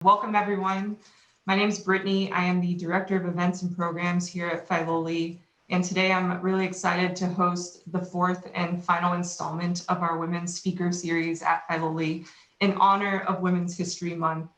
Welcome everyone. My name is Brittany. I am the Director of Events and Programs here at Filoli. And today I'm really excited to host the fourth and final installment of our Women's Speaker Series at Filoli in honor of Women's History Month.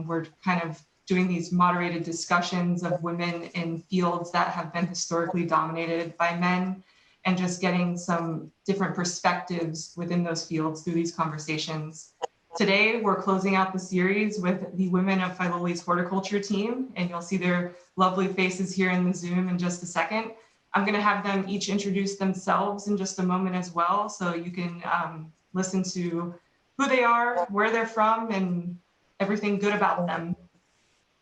We're kind of doing these moderated discussions of women in fields that have been historically dominated by men and just getting some different perspectives within those fields through these conversations. Today, we're closing out the series with the women of Filoli's horticulture team, and you'll see their lovely faces here in the Zoom in just a second. I'm gonna have them each introduce themselves in just a moment as well, so you can listen to who they are, where they're from, and everything good about them.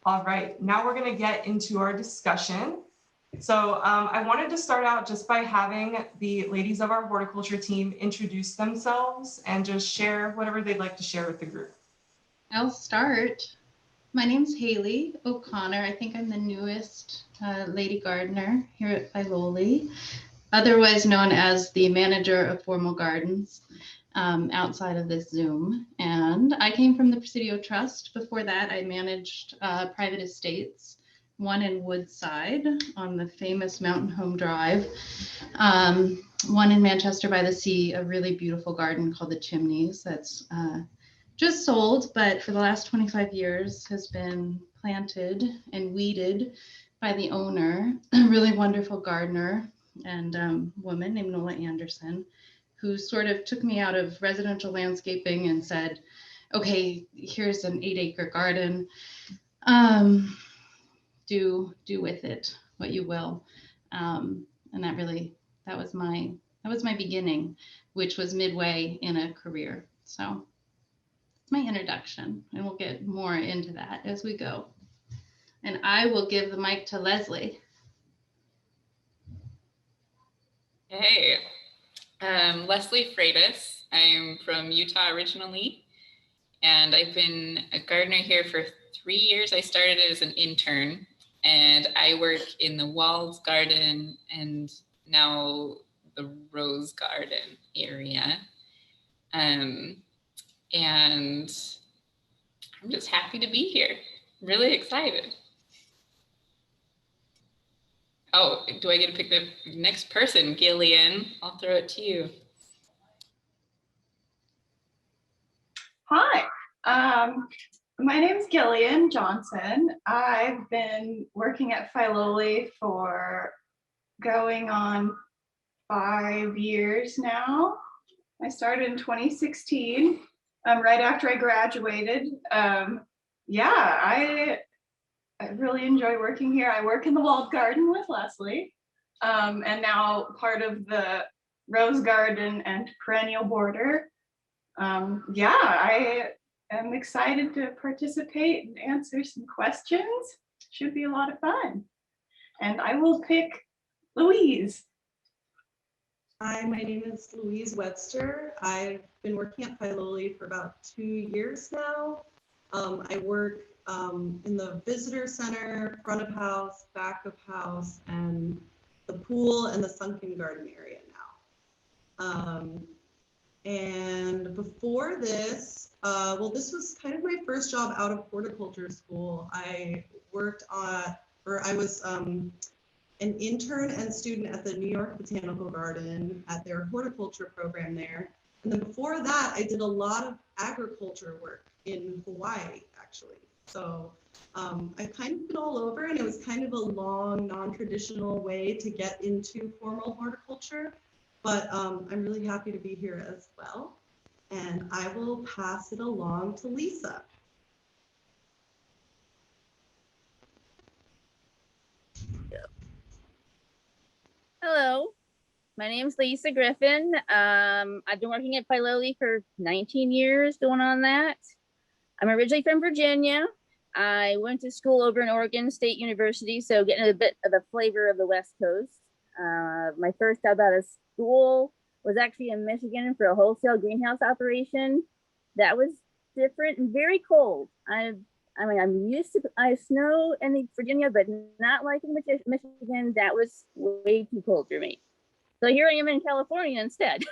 All right, now we're gonna get into our discussion. So I wanted to start out just by having the ladies of our horticulture team introduce themselves and just share whatever they'd like to share with the group. I'll start. My name's Haley O'Connor. I think I'm the newest lady gardener here at Filoli, otherwise known as the manager of formal gardens outside of this Zoom. And I came from the Presidio Trust. Before that, I managed private estates, one in Woodside on the famous Mountain Home Drive, one in Manchester by the Sea, a really beautiful garden called the Chimneys that's just sold, but for the last 25 years has been planted and weeded by the owner, a really wonderful gardener and woman named Nola Anderson, who sort of took me out of residential landscaping and said, okay, here's an 8-acre garden. Do with it what you will. And that was my beginning, which was midway in a career. So it's my introduction, and we'll get more into that as we go. And I will give the mic to Leslie. Hey, Leslie Freitas. I'm from Utah originally, and I've been a gardener here for 3 years. I started as an intern, and I work in the Walls Garden and now the Rose Garden area. And I'm just happy to be here. Really excited. Oh, do I get to pick the next person? Gillian, I'll throw it to you. Hi, my name is Gillian Johnson. I've been working at Filoli for going on 5 years now. I started in 2016, right after I graduated. I really enjoy working here. I work in the walled garden with Leslie, and now part of the rose garden and perennial border. I am excited to participate and answer some questions. Should be a lot of fun. And I will pick Louise. Hi, my name is Louise Webster. I've been working at Filoli for about 2 years now. I work in the visitor center, front of house, back of house, and the pool and the sunken garden area now. And before this, this was kind of my first job out of horticulture school. I was an intern and student at the New York Botanical Garden at their horticulture program there. And then before that, I did a lot of agriculture work in Hawaii, actually. So I've kind of been all over, and it was kind of a long, non-traditional way to get into formal horticulture. But I'm really happy to be here as well. And I will pass it along to Lisa. Hello, my name is Lisa Griffin. I've been working at Filoli for 19 years, going on that. I'm originally from Virginia. I went to school over in Oregon State University, so getting a bit of a flavor of the West Coast. My first job out of school was actually in Michigan for a wholesale greenhouse operation. That was different and very cold. I'm used to snow in Virginia, but not like in Michigan. That was way too cold for me. So here I am in California instead.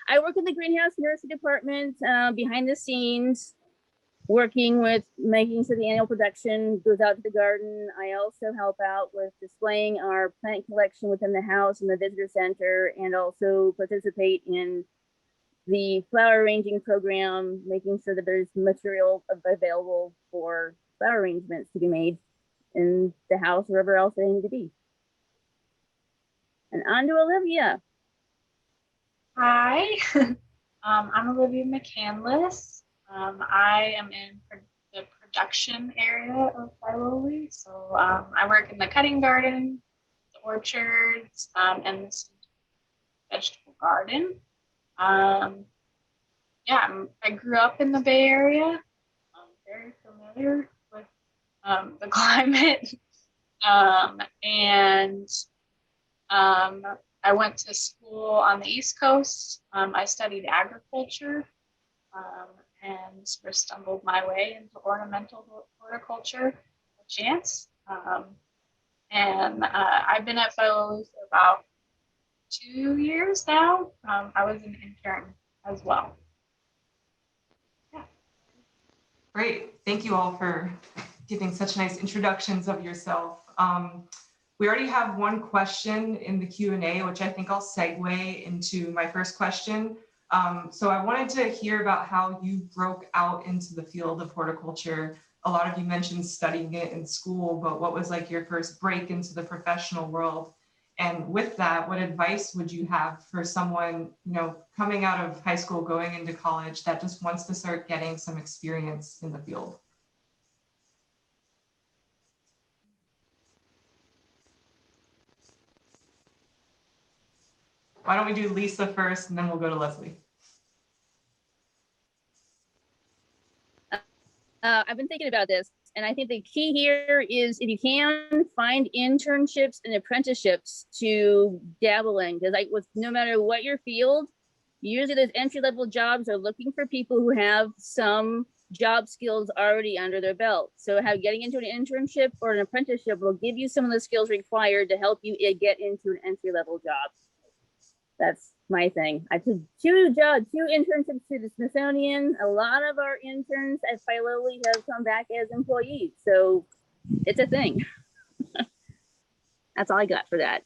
I work in the greenhouse nursery department behind the scenes. working with making sure the annual production goes out to the garden. I also help out with displaying our plant collection within the house and the visitor center, and also participate in the flower arranging program, making sure that there's material available for flower arrangements to be made in the house, wherever else they need to be. And on to Olivia. Hi, I'm Olivia Mccandless. I am in the production area of Filoli. So I work in the cutting garden, the orchards, and the vegetable garden. Yeah, I grew up in the Bay Area. I'm very familiar with the climate. I went to school on the East Coast. I studied agriculture and sort of stumbled my way into ornamental horticulture by chance. I've been at Filoli for about 2 years now. I was an intern as well. Yeah. Great. Thank you all for giving such nice introductions of yourself. We already have one question in the Q&A, which I think I'll segue into my first question. So I wanted to hear about how you broke out into the field of horticulture. A lot of you mentioned studying it in school, but what was like your first break into the professional world? And with that, what advice would you have for someone, you know, coming out of high school, going into college, that just wants to start getting some experience in the field? Why don't we do Lisa first, and then we'll go to Leslie. I've been thinking about this, and I think the key here is if you can find internships and apprenticeships to dabble in, because no matter what your field, usually those entry-level jobs are looking for people who have some job skills already under their belt. So getting into an internship or an apprenticeship will give you some of the skills required to help you get into an entry-level job. That's my thing. I took two internships to the Smithsonian. A lot of our interns at Filoli have come back as employees. So it's a thing. That's all I got for that.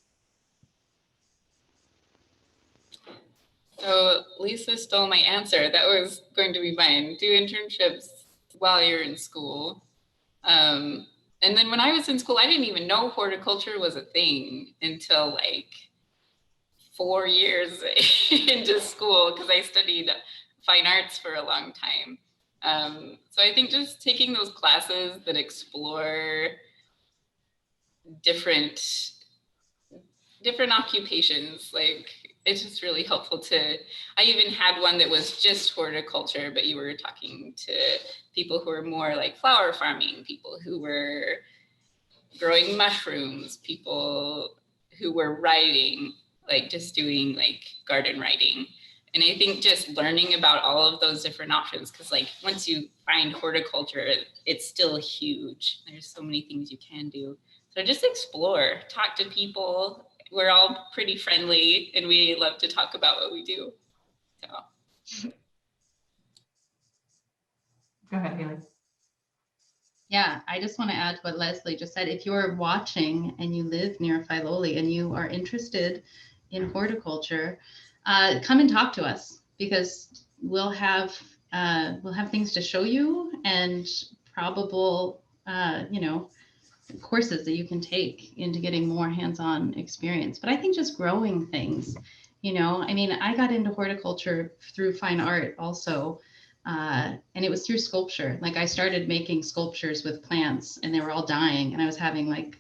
So Lisa stole my answer. That was going to be mine. Do internships while you're in school. And then when I was in school, I didn't even know horticulture was a thing until like 4 years into school, because I studied fine arts for a long time. So I think just taking those classes that explore different occupations, like it's just really helpful to, I even had one that was just horticulture, but you were talking to people who were more like flower farming, people who were growing mushrooms, people who were writing, like just doing like garden writing. And I think just learning about all of those different options, because like once you find horticulture, it's still huge. There's so many things you can do. So just explore, talk to people. We're all pretty friendly and we love to talk about what we do. So. Go ahead, Haley. Yeah, I just want to add to what Leslie just said. If you're watching and you live near Filoli and you are interested in horticulture, come and talk to us, because we'll have things to show you and probable courses that you can take into getting more hands-on experience. But I think just growing things, I mean, I got into horticulture through fine art also. And it was through sculpture. Like I started making sculptures with plants and they were all dying and I was having like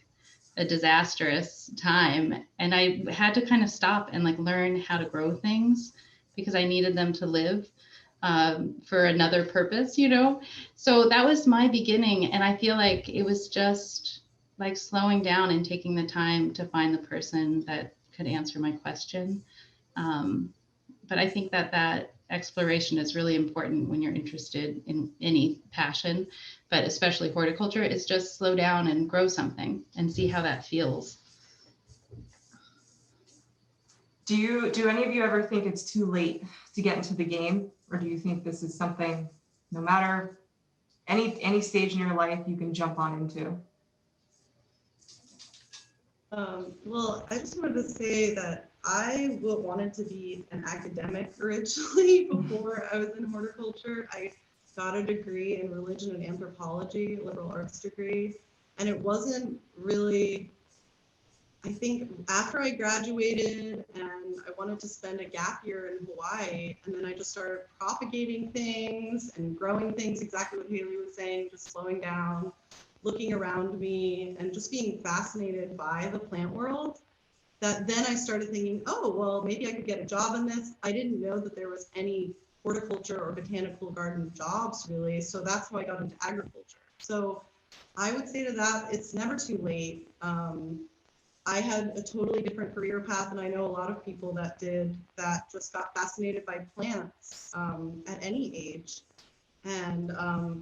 a disastrous time. And I had to kind of stop and like learn how to grow things because I needed them to live for another purpose, So that was my beginning. And I feel like it was just like slowing down and taking the time to find the person that could answer my question. But I think that exploration is really important when you're interested in any passion, but especially horticulture. It's just slow down and grow something and see how that feels. Do any of you ever think it's too late to get into the game? Or do you think this is something, no matter any stage in your life you can jump on into. Well, I just wanted to say that I wanted to be an academic originally before I was in horticulture. I got a degree in religion and anthropology, liberal arts degree, and it wasn't really, I think after I graduated and I wanted to spend a gap year in Hawaii, and then I just started propagating things and growing things, exactly what Haley was saying, just slowing down, looking around me and just being fascinated by the plant world, that then I started thinking, oh, well, maybe I could get a job in this. I didn't know that there was any horticulture or botanical garden jobs really. So that's how I got into agriculture. So I would say to that, it's never too late. I had a totally different career path, and I know a lot of people that did that, just got fascinated by plants at any age. And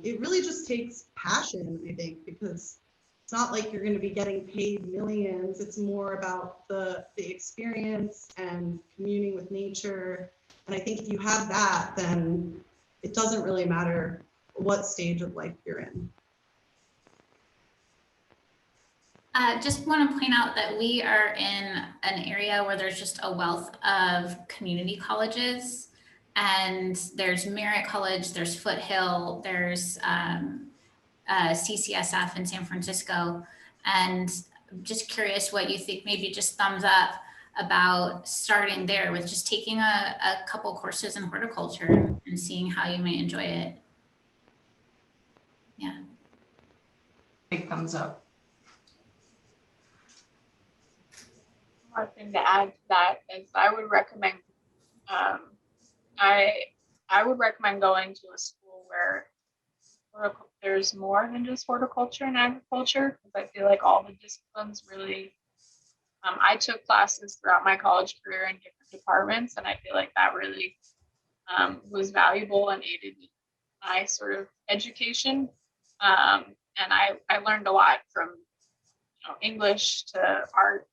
it really just takes passion, I think, because it's not like you're going to be getting paid millions. It's more about the experience and communing with nature. And I think if you have that, then it doesn't really matter what stage of life you're in. Just want to point out that we are in an area where there's just a wealth of community colleges, and there's Merritt College, there's Foothill, there's CCSF in San Francisco. And just curious what you think, maybe just thumbs up about starting there with just taking a couple courses in horticulture and seeing how you may enjoy it. Yeah. Big thumbs up. One thing to add to that is I would recommend I would recommend going to a school where there's more than just horticulture and agriculture, because I feel like all the disciplines really, I took classes throughout my college career in different departments, and I feel like that really was valuable and aided my sort of education. And I learned a lot from English to art,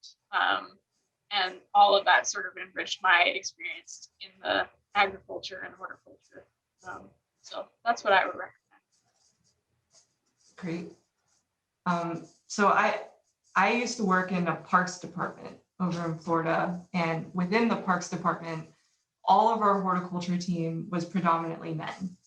and all of that sort of enriched my experience in the agriculture and horticulture. So that's what I would recommend. Great. So I used to work in a parks department over in Florida, and within the parks department, all of our horticulture team was predominantly men.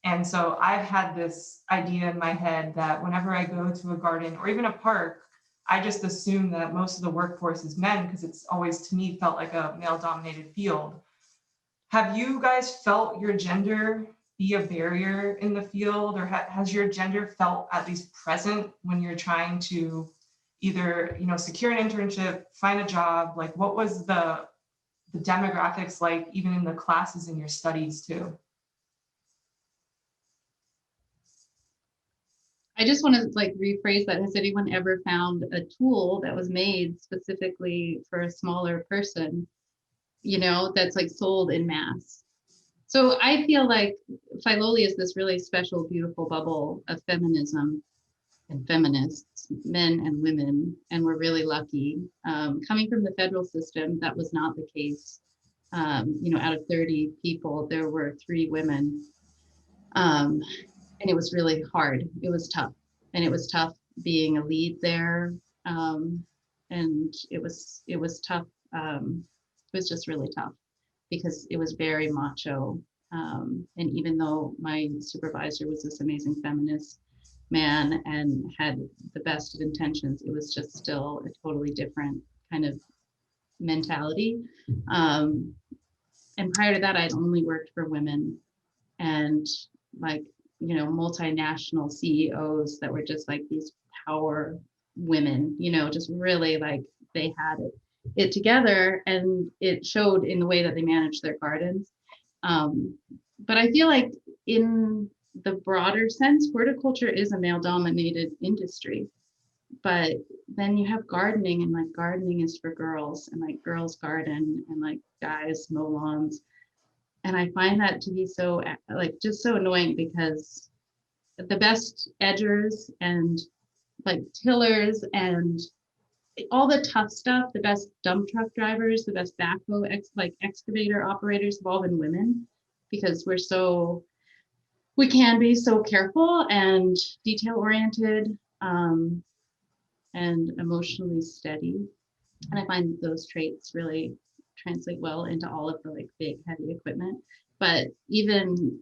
And so I've had this idea in my head that whenever I go to a garden or even a park, I just assume that most of the workforce is men, because it's always, to me, felt like a male-dominated field. Have you guys felt your gender be a barrier in the field, or has your gender felt at least present when you're trying to either, secure an internship, find a job? Like, what was the demographics like, even in the classes in your studies too? I just want to rephrase that. Has anyone ever found a tool that was made specifically for a smaller person, that's sold in mass? So I feel like Filoli is this really special, beautiful bubble of feminism and feminists, men and women, and we're really lucky. Coming from the federal system, that was not the case. Out of 30 people, there were 3 women. And it was really hard. It was tough. And it was tough being a lead there. And it was tough. It was just really tough because it was very macho. And even though my supervisor was this amazing feminist man and had the best of intentions, it was just still a totally different kind of mentality. And prior to that, I'd only worked for women, and multinational CEOs that were just these power women, just really they had it together, and it showed in the way that they managed their gardens. But I feel like in the broader sense, horticulture is a male-dominated industry. But then you have gardening, and gardening is for girls, and girls garden, and guys mow lawns. And I find that to be so just so annoying, because the best edgers and tillers and all the tough stuff, the best dump truck drivers, the best backhoe excavator operators have all been women, because we're so we can be so careful and detail oriented and emotionally steady. And I find those traits really translate well into all of the like big heavy equipment. But even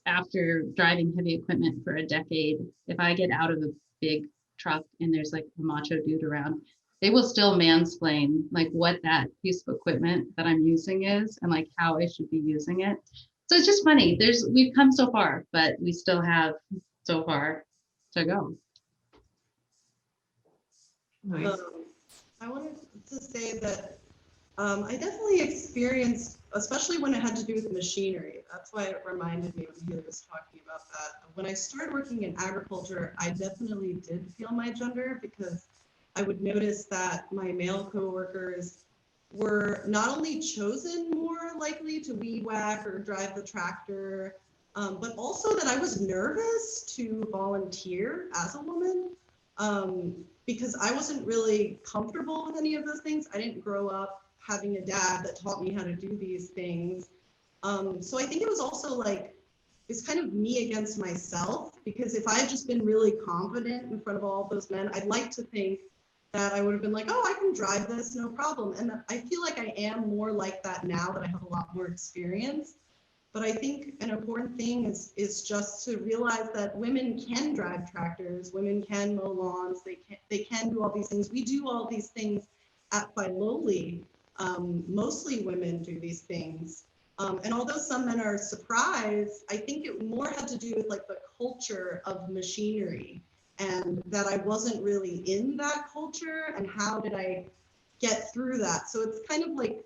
after driving heavy equipment for a decade, if I get out of a big truck and there's like a macho dude around, they will still mansplain like what that piece of equipment that I'm using is and like how I should be using it. So it's just funny. We've come so far, but we still have so far to go. Louise? I wanted to say that I definitely experienced, especially when it had to do with machinery. That's why it reminded me when he was talking about that. When I started working in agriculture, I definitely did feel my gender because I would notice that my male coworkers were not only chosen more likely to weed whack or drive the tractor, but also that I was nervous to volunteer as a woman because I wasn't really comfortable with any of those things. I didn't grow up having a dad that taught me how to do these things. So I think it was also like, it's kind of me against myself, because if I had just been really confident in front of all of those men, I'd like to think that I would have been like, oh, I can drive this, no problem. And I feel like I am more like that now that I have a lot more experience. But I think an important thing is just to realize that women can drive tractors, women can mow lawns, they can do all these things. We do all these things at Filoli. Mostly women do these things. And although some men are surprised, I think it more had to do with like the culture of machinery and that I wasn't really in that culture and how did I get through that. So it's kind of like,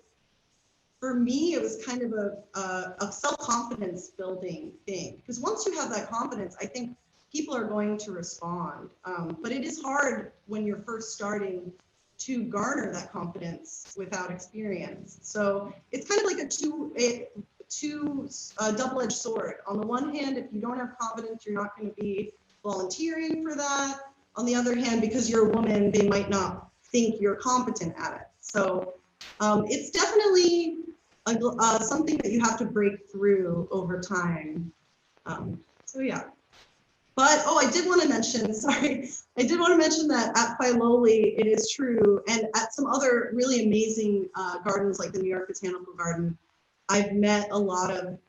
for me, it was kind of a self-confidence building thing. Because once you have that confidence, I think people are going to respond. But it is hard when you're first starting to garner that confidence without experience. So it's kind of like a double-edged sword. On the one hand, if you don't have confidence, you're not going to be volunteering for that. On the other hand, because you're a woman, they might not think you're competent at it. So it's definitely something that you have to break through over time. So yeah. But, oh, I did want to mention that at Filoli, it is true, and at some other really amazing gardens like the New York Botanical Garden, I've met a lot of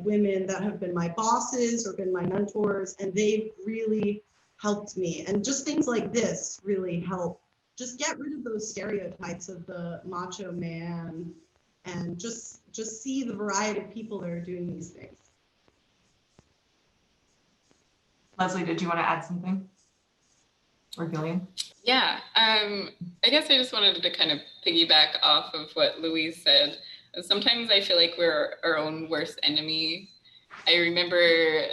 women that have been my bosses or been my mentors, and they've really helped me. And just things like this really help. Just get rid of those stereotypes of the macho man and just see the variety of people that are doing these things. Leslie, did you want to add something? Or Gillian? Yeah, I guess I just wanted to kind of piggyback off of what Louise said. Sometimes I feel like we're our own worst enemy. I remember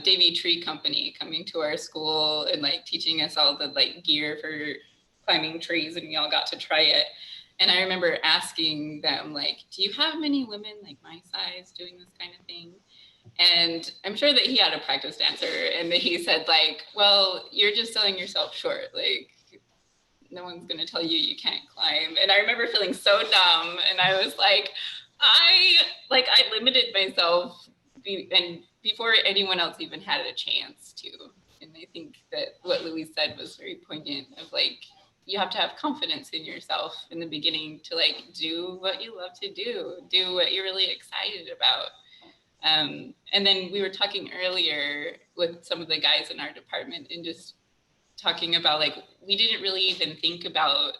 Davy Tree Company coming to our school and like teaching us all the like gear for climbing trees, and we all got to try it. And I remember asking them like, do you have many women like my size doing this kind of thing? And I'm sure that he had a practiced answer, and that he said like, well, you're just selling yourself short. Like, no one's going to tell you you can't climb. And I remember feeling so dumb. And I was like, I limited myself and before anyone else even had a chance to. And I think that what Louise said was very poignant of like, you have to have confidence in yourself in the beginning to like do what you love to do what you're really excited about. And then we were talking earlier with some of the guys in our department and just talking about like, we didn't really even think about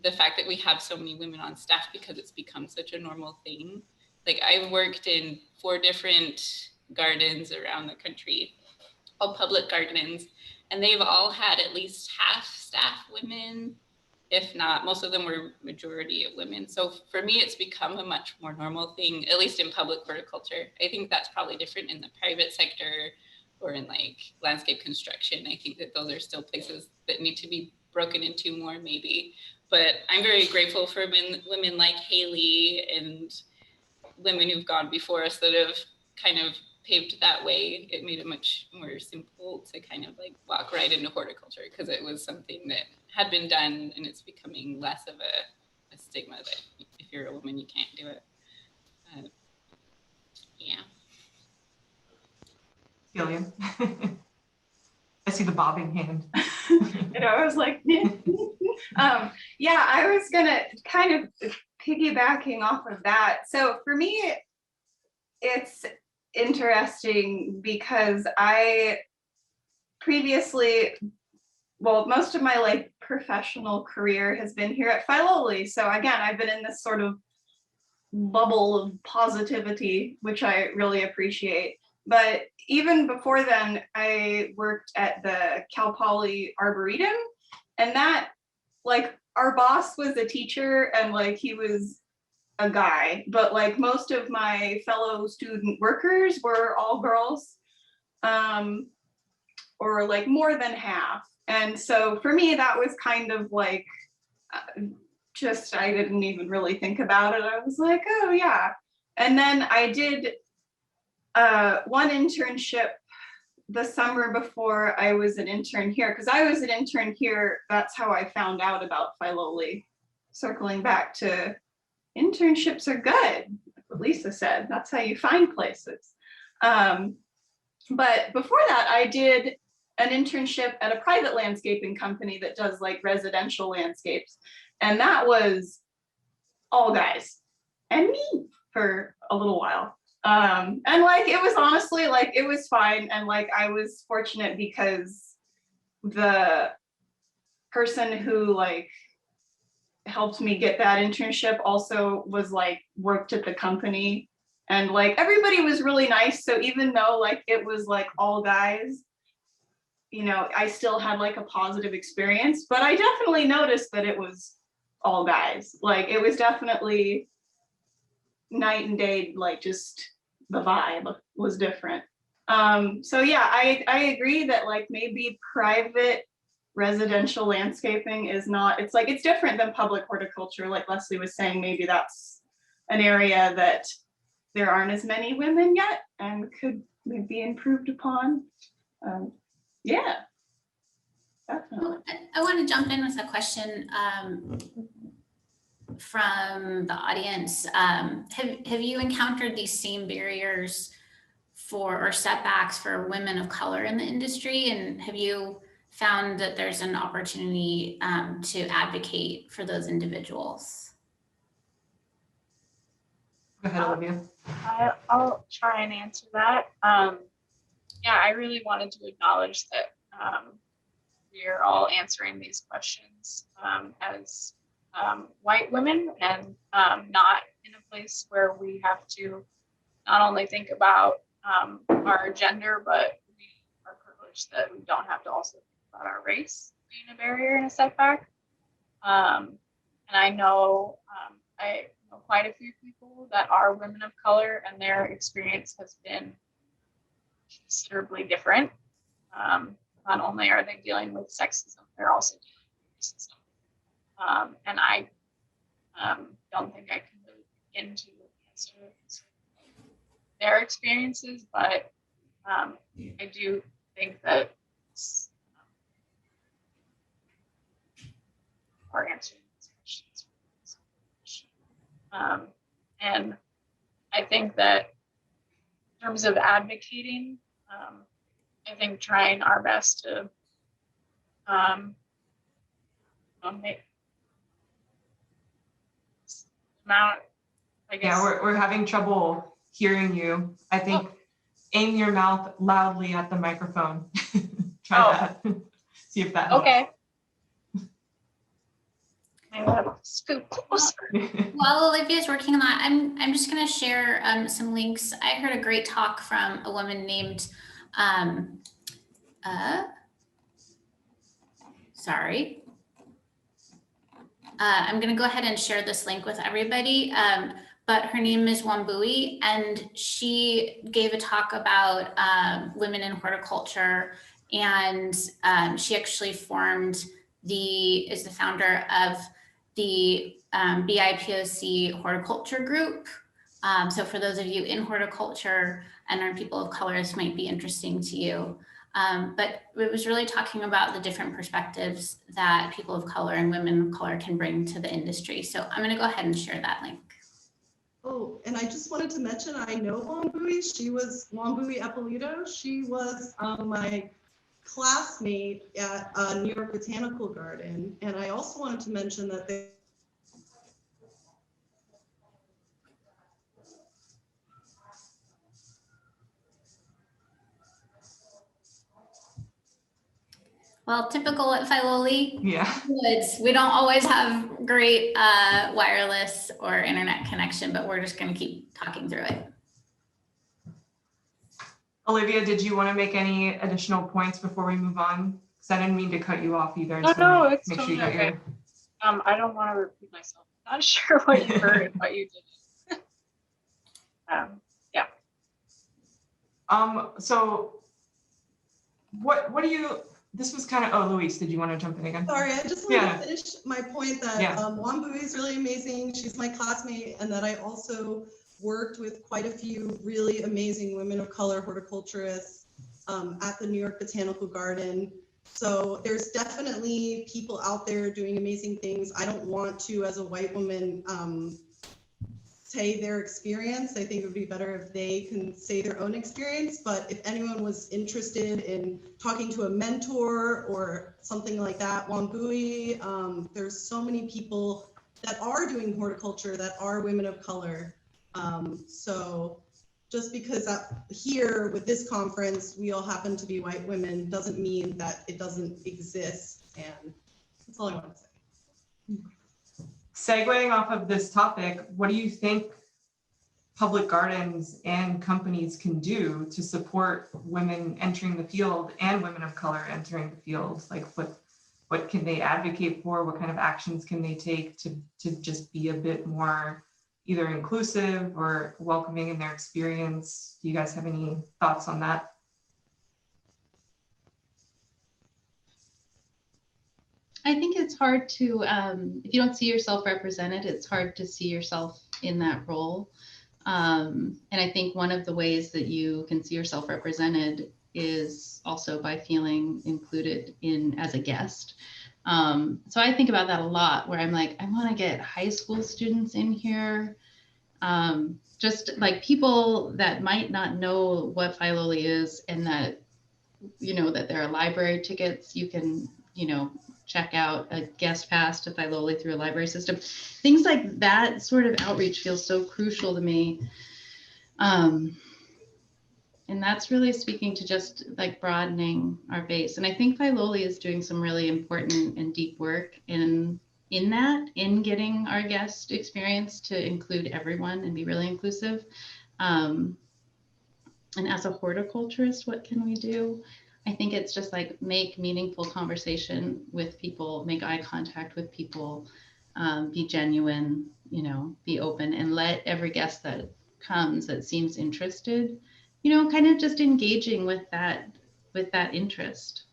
the fact that we have so many women on staff because it's become such a normal thing. Like I've worked in 4 different gardens around the country, all public gardens, and they've all had at least half staff women, if not, most of them were majority of women. So for me, it's become a much more normal thing, at least in public horticulture. I think that's probably different in the private sector or in like landscape construction. I think that those are still places that need to be broken into more maybe. But I'm very grateful for women like Haley and women who've gone before us that have kind of paved that way. It made it much more simple to kind of like walk right into horticulture because it was something that had been done, and it's becoming less of a stigma that if you're a woman, you can't do it. Yeah. Gillian. I see the bobbing hand. I was like, yeah, I was gonna kind of piggybacking off of that. So for me, it's interesting because I previously, well, most of my like professional career has been here at Filoli. So again, I've been in this sort of bubble of positivity, which I really appreciate. But even before then, I worked at the Cal Poly Arboretum, and that, like, our boss was a teacher and like he was a guy, but like most of my fellow student workers were all girls, or like more than half. And so for me, that was kind of like, just, I didn't even really think about it. I was like, oh yeah. And then I did one internship the summer before I was an intern here, because I was an intern here. That's how I found out about Filoli. Circling back to internships are good, what Lisa said. That's how you find places. But before that, I did an internship at a private landscaping company that does like residential landscapes. And that was all guys and me for a little while. And like, it was honestly like, it was fine. And like, I was fortunate because the person who like helped me get that internship also was like, worked at the company, and like, everybody was really nice. So even though like, it was like all guys, you know, I still had like a positive experience, but I definitely noticed that it was all guys. Like, it was definitely night and day, like just the vibe was different. So yeah, I agree that like maybe private residential landscaping is not, it's like, it's different than public horticulture. Like Leslie was saying, maybe that's an area that there aren't as many women yet and could be improved upon. Yeah, definitely. I want to jump in with a question from the audience. Have you encountered these same barriers or setbacks for women of color in the industry? And have you found that there's an opportunity to advocate for those individuals? Go ahead, Olivia. I'll try and answer that. Yeah, I really wanted to acknowledge that we are all answering these questions as white women, and not in a place where we have to not only think about our gender, but we are privileged that we don't have to also think about our race being a barrier and a setback. And I know quite a few people that are women of color, and their experience has been considerably different. Not only are they dealing with sexism, they're also dealing with racism. And I don't think I can really begin to answer their experiences, but I do think that are answering these questions. And I think that in terms of advocating, I think trying our best to make amount, I guess. Yeah, we're having trouble hearing you. I think aim your mouth loudly at the microphone. Try that. See if that helps. Okay. I'm gonna scoot closer. While Olivia's working on that, I'm just going to share some links. I heard a great talk from a woman named, sorry. I'm going to go ahead and share this link with everybody. But her name is Wambui, and she gave a talk about women in horticulture, and she actually is the founder of the BIPOC horticulture group. So for those of you in horticulture and are people of color, this might be interesting to you. But it was really talking about the different perspectives that people of color and women of color can bring to the industry. So I'm going to go ahead and share that link. Oh, and I just wanted to mention, I know Wambui. She was Wambui Eppolito. She was my classmate at New York Botanical Garden. And I also wanted to mention that they Well, typical at Filoli. Yeah. Woods. We don't always have great wireless or internet connection, but we're just going to keep talking through it. Olivia, did you want to make any additional points before we move on? Because I didn't mean to cut you off either. Oh, no, it's make totally sure you got okay. I don't want to repeat myself. I'm not sure what you heard, but you did. Yeah. So what do you, this was kind of, oh, Louise, did you want to jump in again? Sorry, I just wanted to finish my point that Wambui is really amazing. She's my classmate, and that I also worked with quite a few really amazing women of color horticulturists at the New York Botanical Garden. So there's definitely people out there doing amazing things. I don't want to, as a white woman, say their experience. I think it would be better if they can say their own experience. But if anyone was interested in talking to a mentor or something like that, Wambui, there's so many people that are doing horticulture that are women of color. So just because here with this conference, we all happen to be white women doesn't mean that it doesn't exist. And that's all I want to say. Segueing off of this topic, what do you think public gardens and companies can do to support women entering the field and women of color entering the field? Like what can they advocate for? What kind of actions can they take to just be a bit more either inclusive or welcoming in their experience? Do you guys have any thoughts on that? I think it's hard to, if you don't see yourself represented, it's hard to see yourself in that role. And I think one of the ways that you can see yourself represented is also by feeling included in as a guest. So I think about that a lot, where I'm like, I want to get high school students in here, just like people that might not know what Filoli is, and that, you know, that there are library tickets you can, you know, check out a guest pass to Filoli through a library system. Things like that sort of outreach feels so crucial to me. And that's really speaking to just like broadening our base. And I think Filoli is doing some really important and deep work in getting our guest experience to include everyone and be really inclusive. And as a horticulturist, what can we do? I think it's just like make meaningful conversation with people, make eye contact with people, be genuine, you know, be open, and let every guest that comes that seems interested, you know, kind of just engaging with that interest.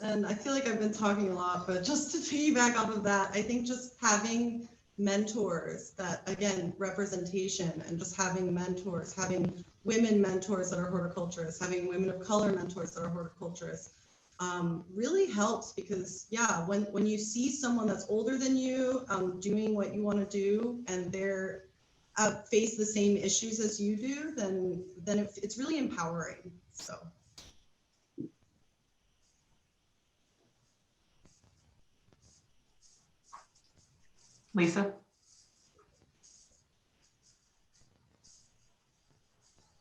And I feel like I've been talking a lot, but just to piggyback off of that, I think just having mentors that, again, representation, and just having mentors, having women mentors that are horticulturists, having women of color mentors that are horticulturists, really helps, because yeah, when you see someone that's older than you doing what you want to do, and they're face the same issues as you do, then it's really empowering. So. Lisa?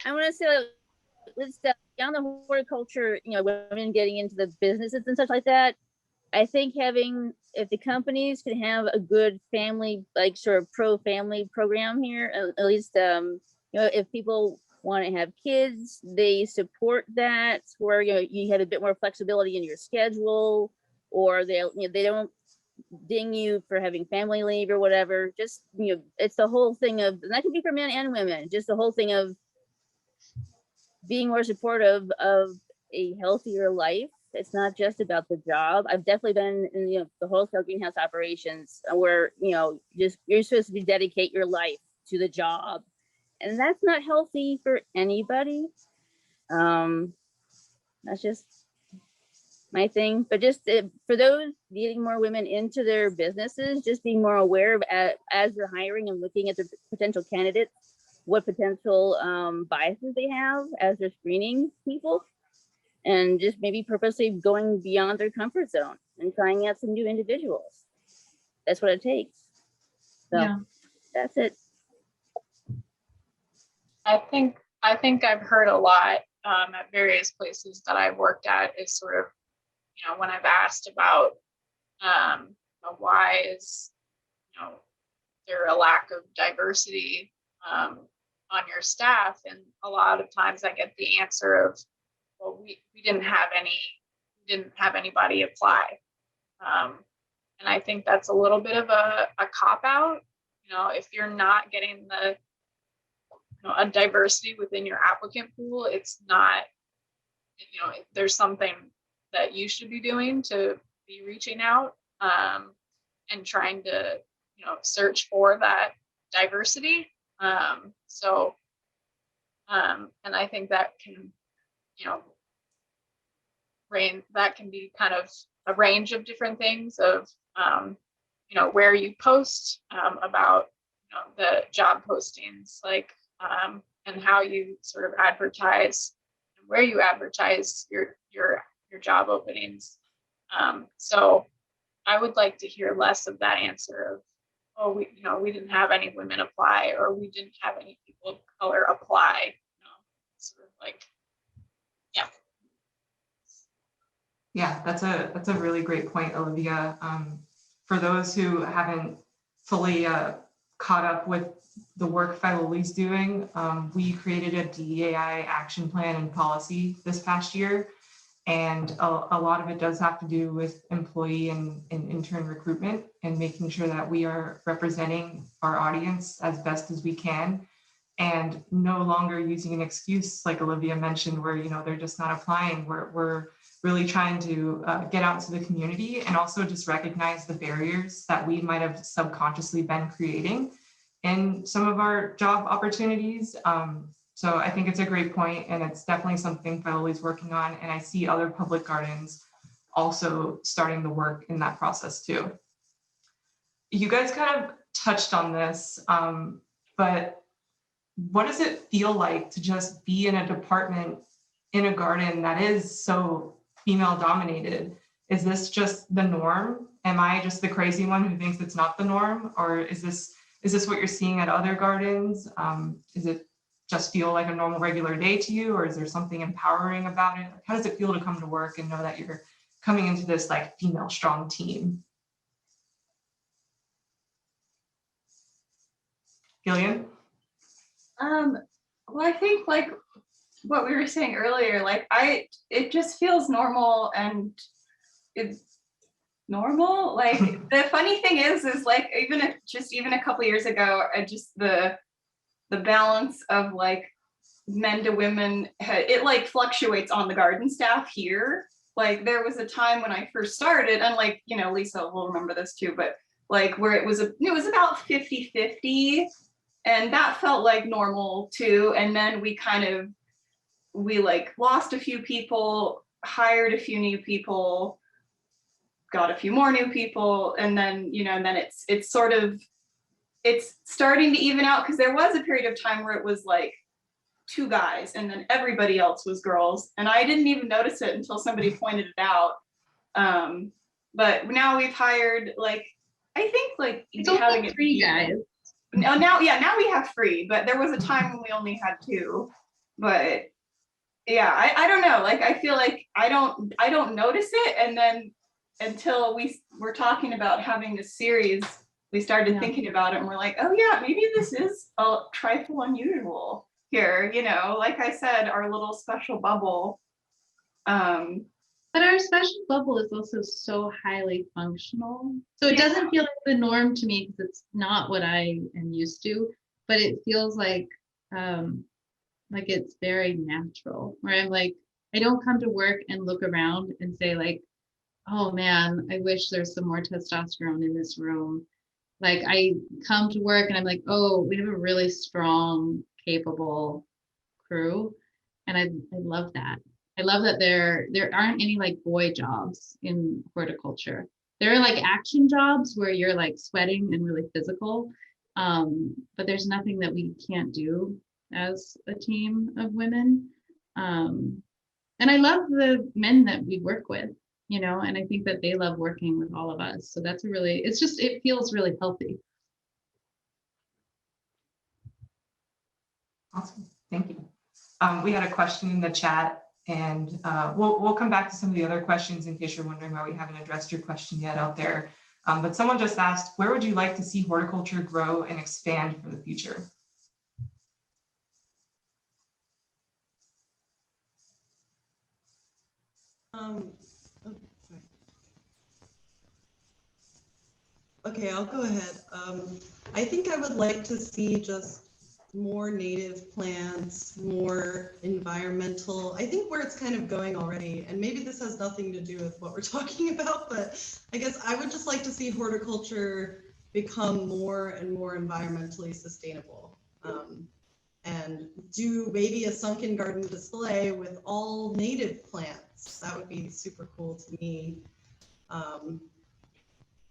I want to say, let's beyond the horticulture, you know, women getting into the businesses and stuff like that. I think if the companies can have a good family, like sort of pro-family program here, at least, you know, if people want to have kids, they support that, where, you know, you have a bit more flexibility in your schedule, or they don't ding you for having family leave or whatever. Just, you know, it's the whole thing of, and that could be for men and women, just the whole thing of being more supportive of a healthier life. It's not just about the job. I've definitely been in, you know, the wholesale greenhouse operations where, you know, just you're supposed to dedicate your life to the job, and that's not healthy for anybody. That's just my thing. But just for those getting more women into their businesses, just being more aware of as you're hiring and looking at the potential candidates, what potential biases they have as they're screening people, and just maybe purposely going beyond their comfort zone and trying out some new individuals. That's what it takes. So Yeah. that's it. I think I've heard a lot at various places that I've worked at is sort of, when I've asked about why is, there a lack of diversity on your staff, and a lot of times I get the answer of, well, we didn't have anybody apply, and I think that's a little bit of a cop out. If you're not getting a diversity within your applicant pool, it's not, there's something that you should be doing to be reaching out and trying to, search for that diversity. And I think that can, that can be kind of a range of different things of, where you post about, the job postings, like, and how you sort of advertise, and where you advertise your job openings. So I would like to hear less of that answer of, oh, we didn't have any women apply, or we didn't have any people of color apply. Sort of like, yeah. Yeah, that's a really great point, Olivia. For those who haven't fully caught up with the work Filoli's doing, we created a DEI action plan and policy this past year. And a lot of it does have to do with employee and intern recruitment and making sure that we are representing our audience as best as we can, and no longer using an excuse like Olivia mentioned where, they're just not applying. We're really trying to get out into the community and also just recognize the barriers that we might have subconsciously been creating in some of our job opportunities. So I think it's a great point, and it's definitely something Filoli's working on. And I see other public gardens also starting the work in that process too. You guys kind of touched on this, but what does it feel like to just be in a department in a garden that is so female dominated? Is this just the norm? Am I just the crazy one who thinks it's not the norm? Or is this what you're seeing at other gardens? Is it just feel like a normal regular day to you, or is there something empowering about it? How does it feel to come to work and know that you're coming into this like female strong team? Gillian? Well, I think like what we were saying earlier, like it just feels normal, and it's normal. Like the funny thing is like even a couple years ago, just the balance of like men to women, it like fluctuates on the garden staff here. Like there was a time when I first started, and like, Lisa will remember this too, but like where it was about 50-50, and that felt like normal too. And then we like lost a few people, hired a few new people, got a few more new people, and then then it's sort of, it's starting to even out, because there was a period of time where it was like 2 guys and then everybody else was girls, and I didn't even notice it until somebody pointed it out. But now we've hired, like, I think like it's only 3 guys. Now we have 3, but there was a time when we only had 2. But yeah, I don't know, like I feel like I don't notice it, and then until we were talking about having this series, we started thinking about it, and we're like, oh yeah, maybe this is a trifle unusual here, like I said, our little special bubble. But our special bubble is also so highly functional. So it doesn't feel like the norm to me, because it's not what I am used to, but it feels like it's very natural, where I'm like, I don't come to work and look around and say like, oh man, I wish there's some more testosterone in this room. Like I come to work and I'm like, oh, we have a really strong, capable crew. And I love that. I love that there aren't any like boy jobs in horticulture. There are like action jobs where you're like sweating and really physical, but there's nothing that we can't do as a team of women. And I love the men that we work with, you know, and I think that they love working with all of us. So that's a really, it's just, it feels really healthy. Awesome, thank you. We had a question in the chat, and we'll come back to some of the other questions in case you're wondering why we haven't addressed your question yet out there. But someone just asked, where would you like to see horticulture grow and expand for the future? Okay, I'll go ahead. I think I would like to see just more native plants, more environmental. I think where it's kind of going already, and maybe this has nothing to do with what we're talking about, but I guess I would just like to see horticulture become more and more environmentally sustainable. And do maybe a sunken garden display with all native plants. That would be super cool to me.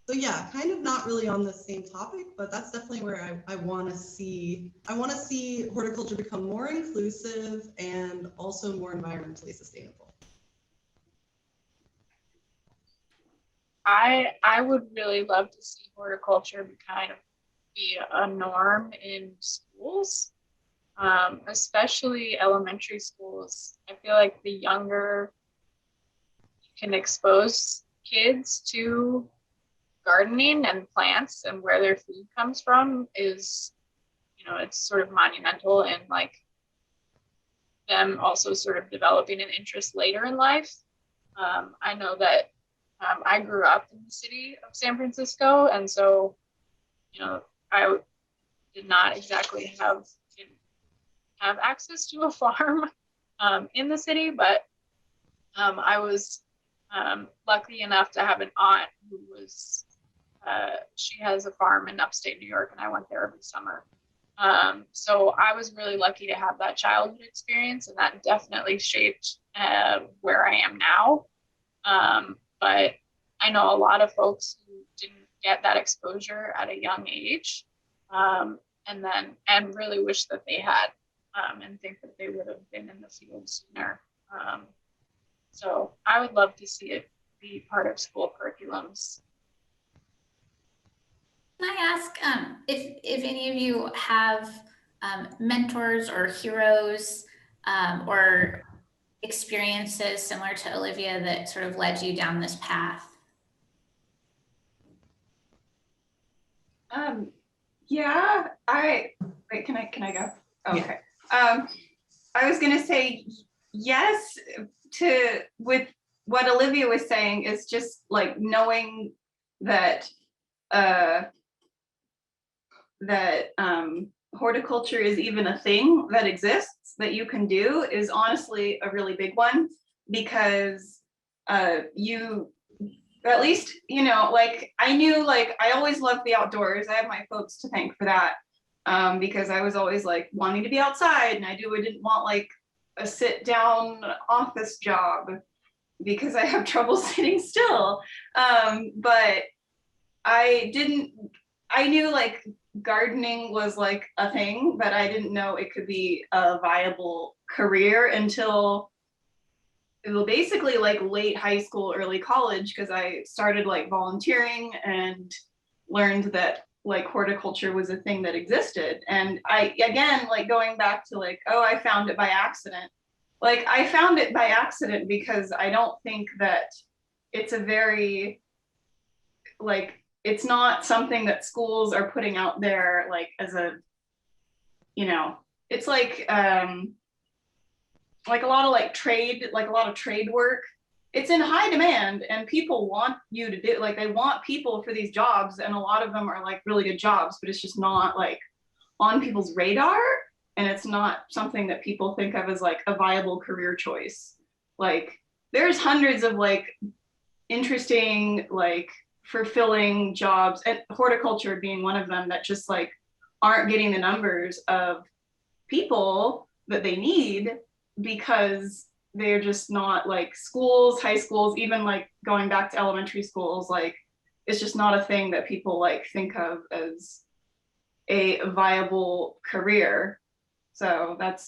So yeah, kind of not really on the same topic, but that's definitely where I want to see horticulture become more inclusive and also more environmentally sustainable. I would really love to see horticulture be a norm in schools, especially elementary schools. I feel like the younger you can expose kids to gardening and plants and where their food comes from is, you know, it's sort of monumental in like them also sort of developing an interest later in life. I know that I grew up in the city of San Francisco, and so, you know, I did not exactly have access to a farm in the city, but I was lucky enough to have an aunt who was, she has a farm in upstate New York, and I went there every summer. So I was really lucky to have that childhood experience, and that definitely shaped where I am now. But I know a lot of folks who didn't get that exposure at a young age, and really wish that they had, and think that they would have been in the field sooner. So I would love to see it be part of school curriculums. Can I ask if any of you have mentors or heroes or experiences similar to Olivia that sort of led you down this path? Yeah, wait, can I go? Okay. Yeah. I was gonna say yes with what Olivia was saying, is just like knowing that horticulture is even a thing that exists that you can do is honestly a really big one, because you, at least, you know, like I knew, like I always loved the outdoors. I have my folks to thank for that, because I was always like wanting to be outside, and I didn't want like a sit down office job because I have trouble sitting still. But I knew like gardening was like a thing, but I didn't know it could be a viable career until basically like late high school, early college, because I started like volunteering and learned that like horticulture was a thing that existed. And I, again, like going back to like, oh, I found it by accident. Like I found it by accident because I don't think that it's a very, like, it's not something that schools are putting out there like as a, you know, it's like a lot of trade work. It's in high demand, and people want you to do, like they want people for these jobs, and a lot of them are like really good jobs, but it's just not like on people's radar, and it's not something that people think of as like a viable career choice. Like there's hundreds of like interesting, like fulfilling jobs, and horticulture being one of them, that just like aren't getting the numbers of people that they need because they're just not like schools, high schools, even like going back to elementary schools, like it's just not a thing that people like think of as a viable career. So that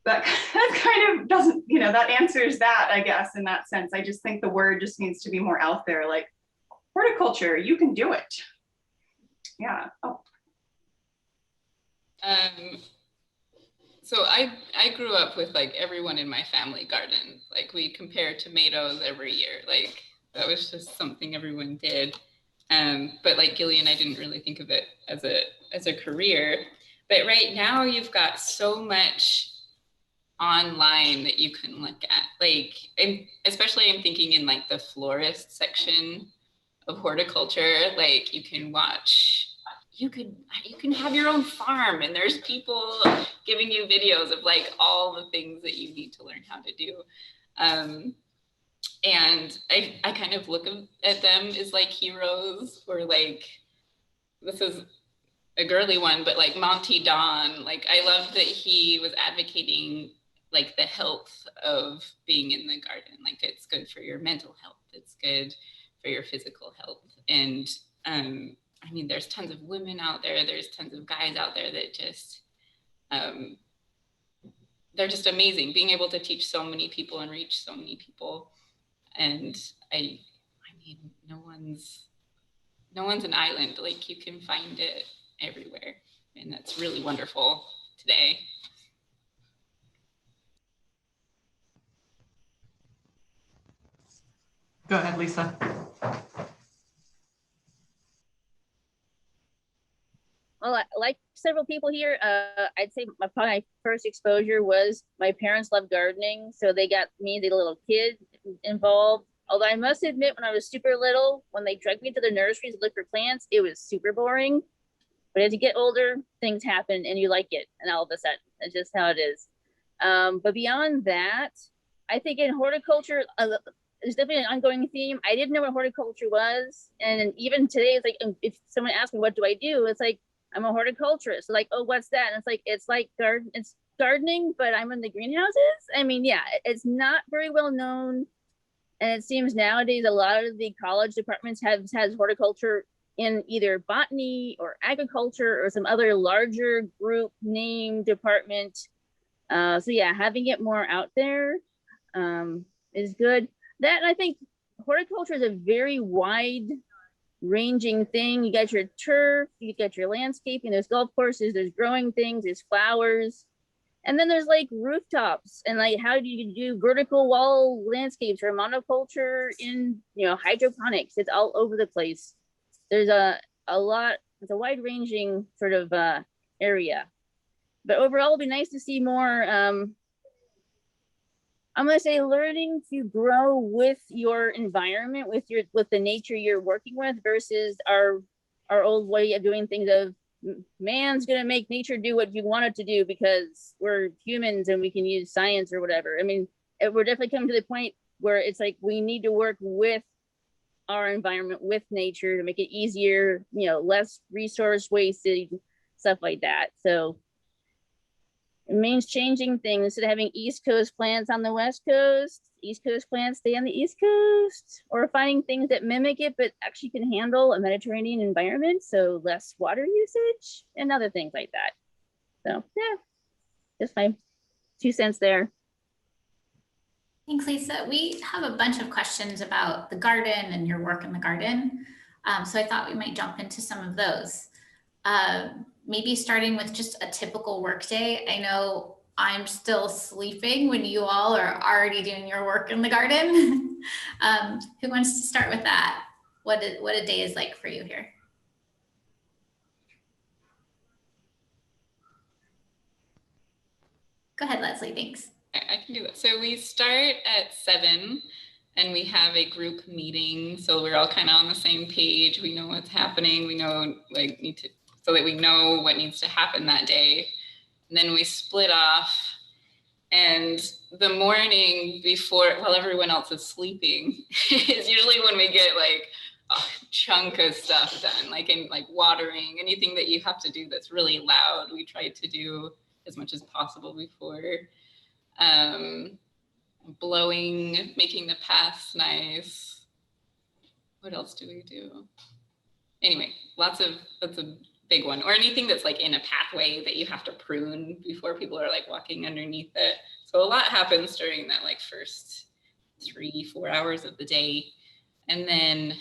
kind of doesn't, you know, that answers that, I guess, in that sense. I just think the word just needs to be more out there, like horticulture, you can do it. Yeah. Oh. So I grew up with like everyone in my family garden. Like we compare tomatoes every year. Like that was just something everyone did. But like Gillian, I didn't really think of it as a career. But right now you've got so much online that you can look at. Like, and especially I'm thinking in like the florist section of horticulture. Like you can watch. You can have your own farm, and there's people giving you videos of like all the things that you need to learn how to do. And I kind of look at them as like heroes, or like, this is a girly one, but like Monty Don. Like I love that he was advocating like the health of being in the garden. Like it's good for your mental health. It's good for your physical health. And I mean, there's tons of women out there. There's tons of guys out there that just, they're just amazing. Being able to teach so many people and reach so many people. And I mean, no one's an island. Like you can find it everywhere. And that's really wonderful today. Go ahead, Lisa. Well, like several people here, I'd say my first exposure was my parents loved gardening, so they got me, the little kid, involved. Although I must admit, when I was super little, when they dragged me to the nurseries to look for plants, it was super boring. But as you get older, things happen and you like it, and all of a sudden, that's just how it is. But beyond that, I think in horticulture, there's definitely an ongoing theme. I didn't know what horticulture was, and even today, it's like if someone asks me what do I do, it's like, I'm a horticulturist. So like, oh, what's that? And it's like it's gardening, but I'm in the greenhouses. I mean, yeah, it's not very well known. And it seems nowadays a lot of the college departments has horticulture in either botany or agriculture or some other larger group name department. So yeah, having it more out there is good. That, and I think horticulture is a very wide ranging thing. You got your turf, you got your landscaping, there's golf courses, there's growing things, there's flowers, and then there's like rooftops, and like how do you do vertical wall landscapes or monoculture in, you know, hydroponics. It's all over the place. There's a lot, it's a wide ranging sort of area, but overall it'd be nice to see more I'm going to say learning to grow with your environment, with the nature you're working with, versus our old way of doing things of man's going to make nature do what you want it to do because we're humans and we can use science or whatever. I mean, we're definitely coming to the point where it's like we need to work with our environment, with nature, to make it easier, you know, less resource wasted, stuff like that. So it means changing things. Instead of having East Coast plants on the West Coast, East Coast plants stay on the East Coast, or finding things that mimic it, but actually can handle a Mediterranean environment. So less water usage and other things like that. So yeah, just my 2 cents there. Thanks, Lisa. We have a bunch of questions about the garden and your work in the garden. So I thought we might jump into some of those. Maybe starting with just a typical work day. I know I'm still sleeping when you all are already doing your work in the garden. Who wants to start with that? What a day is like for you here? Go ahead, Leslie, thanks. I can do that. So we start at 7 and we have a group meeting. So we're all kind of on the same page. We know what's happening. We know like so that we know what needs to happen that day. And then we split off, and the morning before, while everyone else is sleeping, is usually when we get like a chunk of stuff done, like watering, anything that you have to do that's really loud. We try to do as much as possible before. blowing, making the paths nice. What else do we do? Anyway, that's a big one. Or anything that's like in a pathway that you have to prune before people are like walking underneath it. So a lot happens during that like first 3-4 hours of the day. And then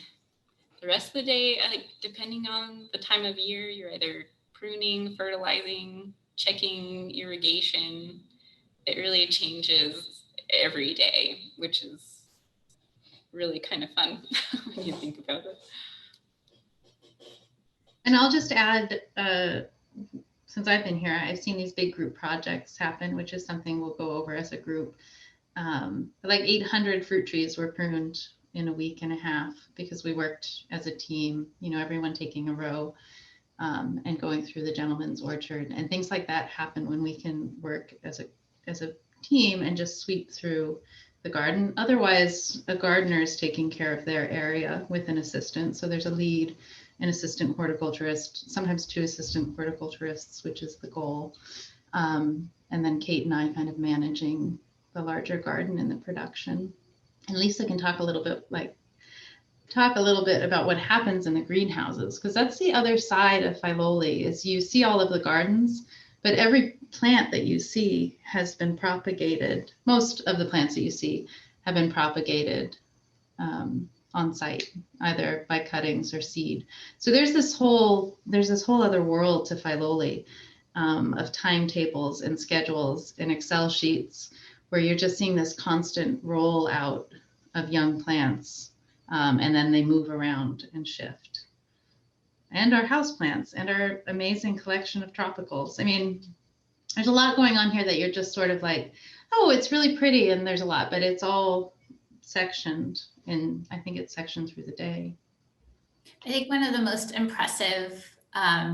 the rest of the day, like, depending on the time of year, you're either pruning, fertilizing, checking irrigation. It really changes every day, which is really kind of fun when you think about it. And I'll just add, since I've been here, I've seen these big group projects happen, which is something we'll go over as a group. Like 800 fruit trees were pruned in a week and a half because we worked as a team, you know, everyone taking a row and going through the gentleman's orchard, and things like that happen when we can work as a team and just sweep through the garden. Otherwise, a gardener is taking care of their area with an assistant. So there's a lead, an assistant horticulturist, sometimes 2 assistant horticulturists, which is the goal. And then Kate and I kind of managing the larger garden and the production. And Lisa can talk a little bit about what happens in the greenhouses, because that's the other side of Filoli, is you see all of the gardens, but every plant that you see has been propagated. Most of the plants that you see have been propagated on site, either by cuttings or seed. So there's this whole other world to Filoli of timetables and schedules and Excel sheets, where you're just seeing this constant rollout of young plants, and then they move around and shift. And our houseplants and our amazing collection of tropicals. I mean, there's a lot going on here that you're just sort of like, oh, it's really pretty, and there's a lot, but it's all sectioned, and I think it's sectioned through the day. I think one of the most impressive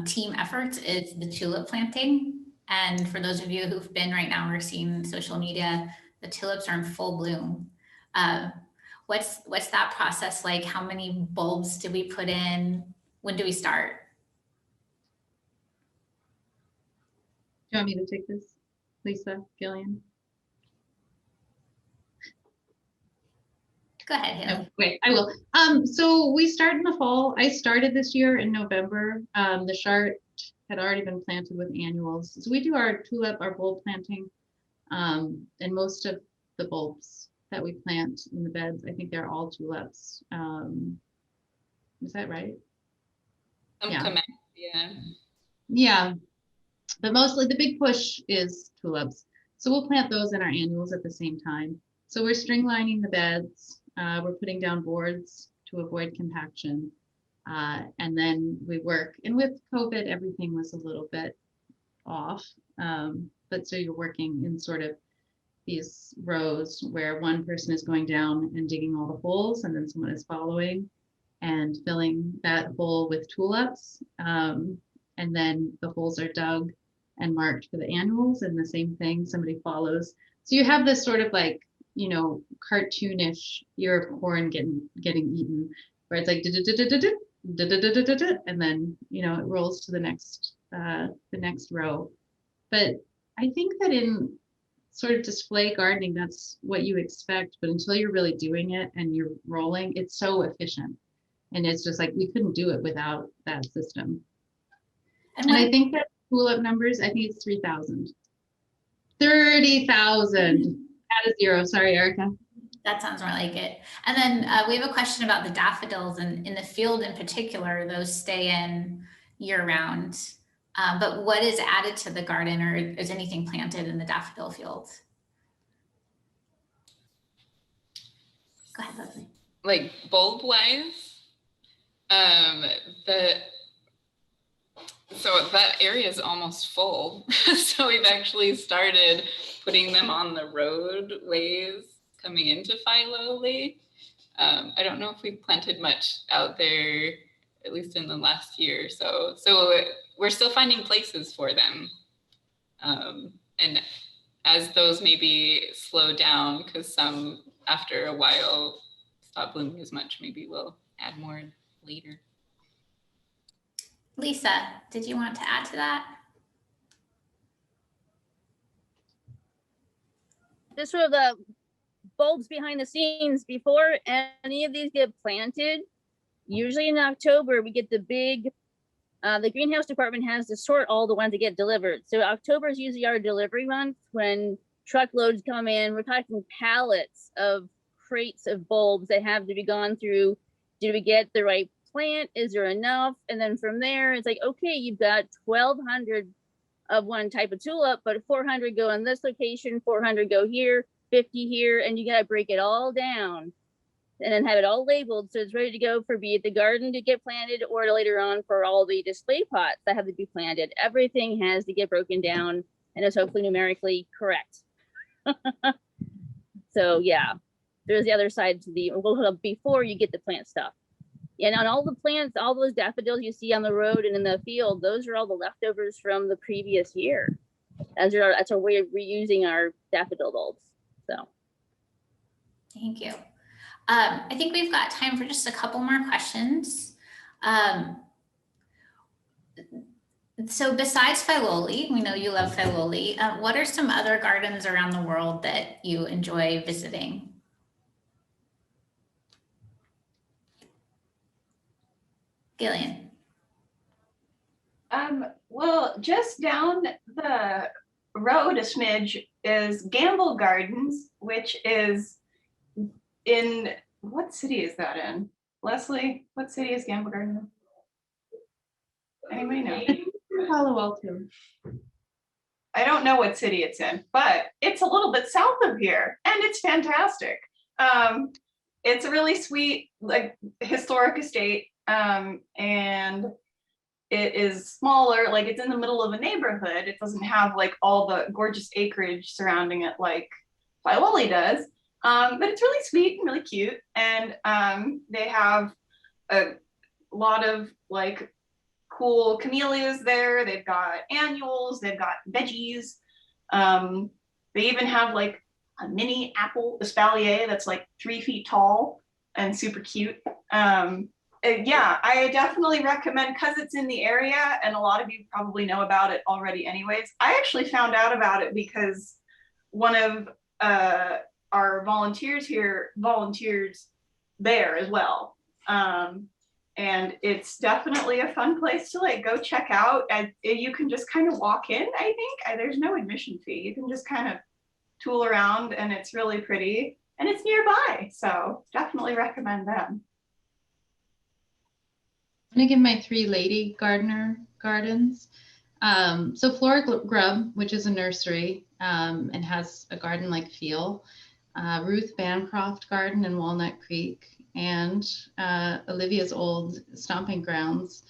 team efforts is the tulip planting. And for those of you who've been right now or seen social media, the tulips are in full bloom. What's that process like? How many bulbs do we put in? When do we start? Do you want me to take this, Lisa, Gillian? Go ahead, Haley. No, wait, I will. So we start in the fall. I started this year in November. The chart had already been planted with annuals. So we do our tulip, our bulb planting, and most of the bulbs that we plant in the beds, I think they're all tulips. Is that right? Yeah. Yeah, but mostly the big push is tulips. So we'll plant those in our annuals at the same time. So we're string lining the beds. We're putting down boards to avoid compaction. And then we work, and with COVID, everything was a little bit off. But so you're working in sort of these rows where one person is going down and digging all the holes, and then someone is following and filling that hole with tulips. And then the holes are dug and marked for the annuals, and the same thing, somebody follows. So you have this sort of like, you know, cartoonish ear of corn getting eaten, where it's like and then, you know, it rolls to the next row. But I think that in sort of display gardening, that's what you expect, but until you're really doing it and you're rolling, it's so efficient. And it's just like, we couldn't do it without that system. And I think that tulip numbers, I think it's 3,000. 30,000. Add a 0. Sorry, Erica. That sounds more like it. And then we have a question about the daffodils, and in the field in particular, those stay in year round. But what is added to the garden, or is anything planted in the daffodil field? Go ahead, Leslie. Like bulb wise, so that area is almost full. So we've actually started putting them on the roadways coming into Filoli. I don't know if we planted much out there, at least in the last year or so. So we're still finding places for them. And as those maybe slow down, because some after a while stop blooming as much, maybe we'll add more later. Lisa, did you want to add to that? Just sort of the bulbs behind the scenes before any of these get planted. Usually in October, we get the big, the greenhouse department has to sort all the ones that get delivered. So October is usually our delivery month when truckloads come in. We're talking pallets of crates of bulbs that have to be gone through. Did we get the right plant? Is there enough? And then from there, it's like, okay, you've got 1,200 of one type of tulip, but 400 go in this location, 400 go here, 50 here, and you got to break it all down and then have it all labeled so it's ready to go for be it the garden to get planted or later on for all the display pots that have to be planted. Everything has to get broken down and is hopefully numerically correct. So yeah, there's the other side to the before you get the plant stuff. And on all the plants, all those daffodils you see on the road and in the field, those are all the leftovers from the previous year. That's our way of reusing our daffodil bulbs. So, Thank you. I think we've got time for just a couple more questions. So besides Filoli, we know you love Filoli. What are some other gardens around the world that you enjoy visiting? Gillian. Well, just down the road a smidge is Gamble Gardens, which is in, what city is that in? Leslie, what city is Gamble Gardens in? Anybody know? Palo Alto. I don't know what city it's in, but it's a little bit south of here and it's fantastic. It's a really sweet, like, historic estate. And it is smaller, like it's in the middle of a neighborhood. It doesn't have like all the gorgeous acreage surrounding it like Filoli does, but it's really sweet and really cute. And they have a lot of like cool camellias there. They've got annuals, they've got veggies. They even have like a mini apple espalier that's like 3 feet tall and super cute. Yeah, I definitely recommend, because it's in the area and a lot of you probably know about it already anyways. I actually found out about it because one of our volunteers here volunteers there as well. And it's definitely a fun place to like go check out. And you can just kind of walk in, I think. There's no admission fee. You can just kind of tool around and it's really pretty and it's nearby. So definitely recommend them. I'm gonna give my 3 lady gardener gardens. So Flora Grub, which is a nursery and has a garden-like feel. Ruth Bancroft Garden in Walnut Creek, and Olivia's old stomping grounds,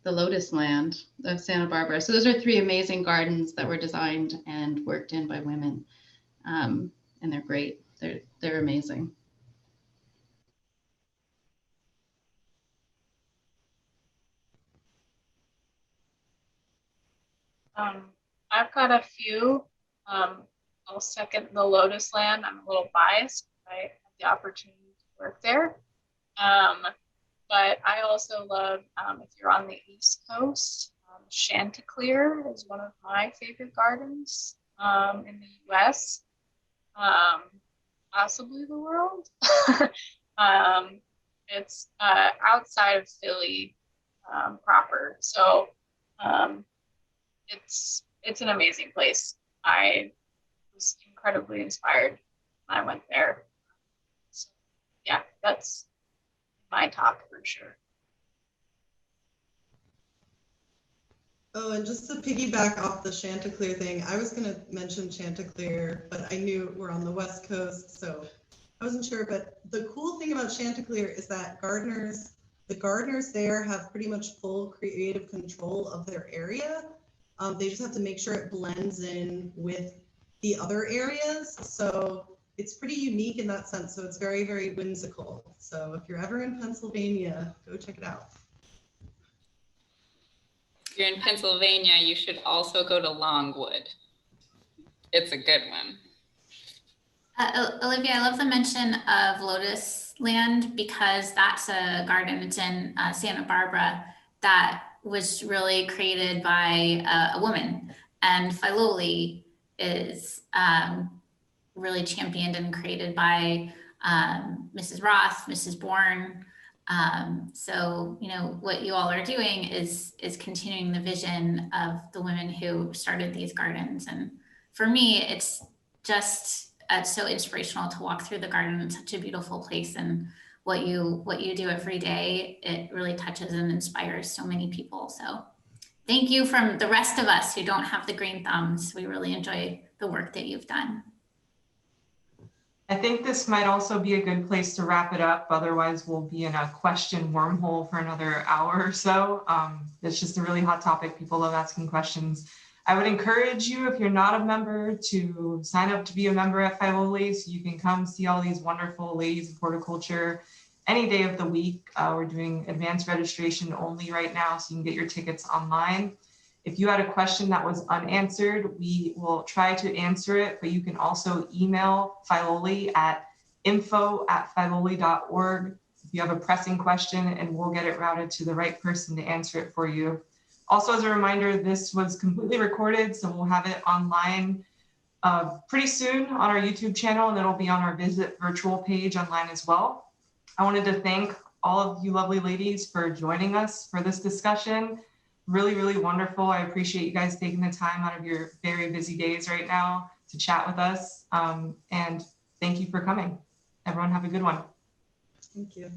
the Lotus Land of Santa Barbara. So those are 3 amazing gardens that were designed and worked in by women. And they're great. They're amazing. I've got a few. I'll second the Lotus Land. I'm a little biased. I had the opportunity to work there. But I also love, if you're on the East Coast, Chanticleer is one of my favorite gardens in the US, possibly the world. It's outside of Philly proper. So it's an amazing place. I was incredibly inspired when I went there. So, yeah, that's my top for sure. Oh, and just to piggyback off the Chanticleer thing, I was going to mention Chanticleer, but I knew we're on the West Coast, so I wasn't sure. But the cool thing about Chanticleer is that the gardeners there have pretty much full creative control of their area. They just have to make sure it blends in with the other areas. So it's pretty unique in that sense. So it's very, very whimsical. So if you're ever in Pennsylvania, go check it out. If you're in Pennsylvania, you should also go to Longwood. It's a good one. Olivia, I love the mention of Lotus Land because that's a garden. It's in Santa Barbara that was really created by a woman, and Filoli is really championed and created by Mrs. Roth, Mrs. Bourne. So, you know, what you all are doing is continuing the vision of the women who started these gardens. And for me, it's just so inspirational to walk through the garden. It's such a beautiful place, and what you do every day, it really touches and inspires so many people. So thank you from the rest of us who don't have the green thumbs. We really enjoy the work that you've done. I think this might also be a good place to wrap it up. Otherwise, we'll be in a question wormhole for another hour or so. It's just a really hot topic. People love asking questions. I would encourage you, if you're not a member, to sign up to be a member at Filoli, so you can come see all these wonderful ladies of horticulture any day of the week. We're doing advanced registration only right now, so you can get your tickets online. If you had a question that was unanswered, we will try to answer it, but you can also email Filoli at info@filoli.org if you have a pressing question, and we'll get it routed to the right person to answer it for you. Also, as a reminder, this was completely recorded, so we'll have it online pretty soon on our YouTube channel, and it'll be on our Visit Virtual page online as well. I wanted to thank all of you lovely ladies for joining us for this discussion. Really, really wonderful. I appreciate you guys taking the time out of your very busy days right now to chat with us. And thank you for coming. Everyone have a good one. Thank you.